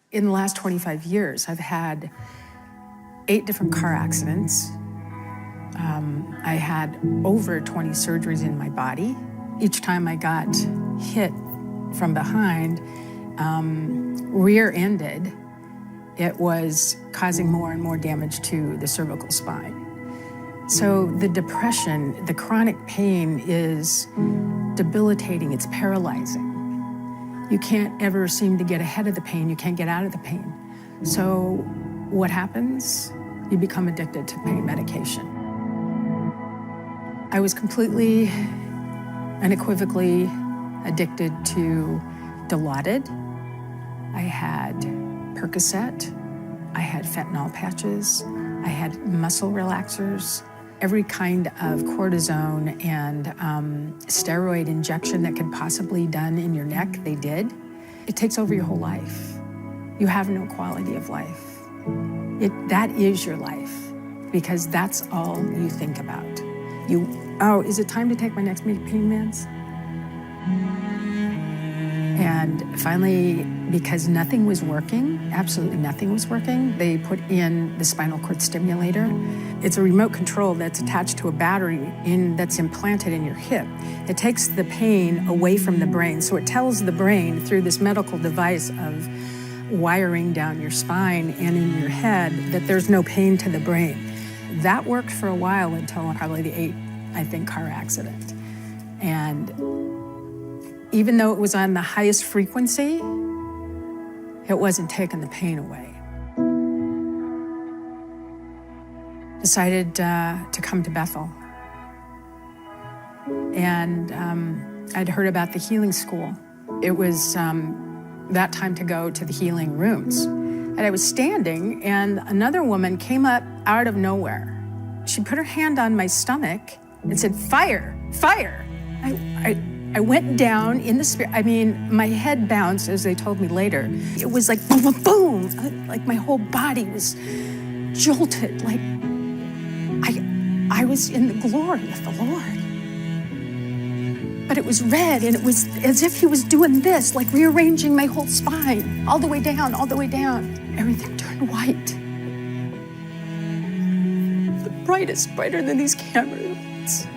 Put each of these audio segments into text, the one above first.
In the last 25 years, I've had 8 different car accidents. I had over 20 surgeries in my body. Each time I got hit from behind, rear-ended, it was causing more and more damage to the cervical spine. So the depression, the chronic pain is debilitating, it's paralyzing. You can't ever seem to get ahead of the pain, you can't get out of the pain. So what happens? You become addicted to pain medication. I was completely, unequivocally addicted to Dilaudid. I had Percocet, I had fentanyl patches, I had muscle relaxers, every kind of cortisone and steroid injection that could possibly be done in your neck, they did. It takes over your whole life. You have no quality of life. That is your life, because that's all you think about. Is it time to take my next pain meds? And finally, because nothing was working, absolutely nothing was working, they put in the spinal cord stimulator. It's a remote control that's attached to a battery that's implanted in your hip. It takes the pain away from the brain, so it tells the brain through this medical device of wiring down your spine and in your head that there's no pain to the brain. That worked for a while until probably the 8th, car accident. And even though it was on the highest frequency, it wasn't taking the pain away. Decided to come to Bethel. And I'd heard about the healing school. It was that time to go to the healing rooms. And I was standing, and another woman came up out of nowhere. She put her hand on my stomach and said, "Fire, fire." I went down in the spirit. I mean, my head bounced, as they told me later. It was like boom, boom, boom. Like my whole body was jolted. Like I was in the glory of the Lord. But it was red, and it was as if he was doing this, like rearranging my whole spine, all the way down, all the way down. Everything turned white. The brightest, brighter than these camera lights.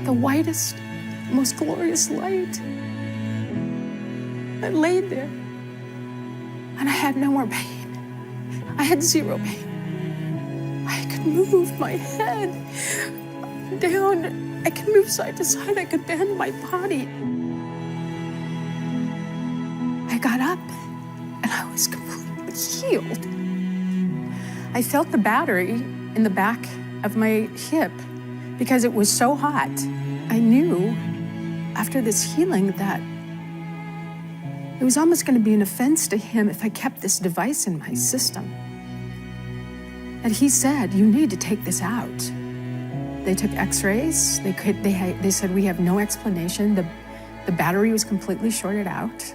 The whitest, most glorious light. I laid there, and I had no more pain. I had zero pain. I could move my head down. I could move side to side. I could bend my body. I got up, and I was completely healed. I felt the battery in the back of my hip because it was so hot. I knew after this healing that it was almost going to be an offense to him if I kept this device in my system. And he said, "You need to take this out." They took x-rays. They said, "We have no explanation." The battery was completely shorted out.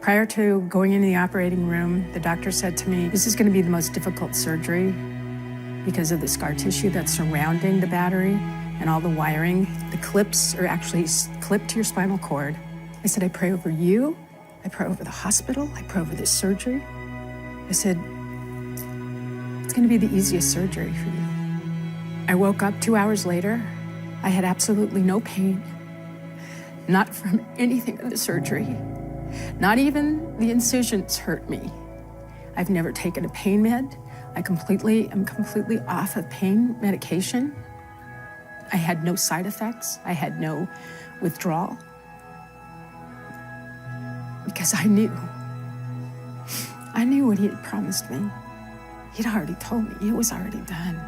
Prior to going into the operating room, the doctor said to me, "This is going to be the most difficult surgery because of the scar tissue that's surrounding the battery and all the wiring. The clips are actually clipped to your spinal cord." I said, "I pray over you. I pray over the hospital. I pray over this surgery." I said, "It's going to be the easiest surgery for you." I woke up 2 hours later. I had absolutely no pain, not from anything of the surgery. Not even the incisions hurt me. I've never taken a pain med. I'm completely off of pain medication. I had no side effects. I had no withdrawal. Because I knew what he had promised me. He'd already told me it was already done.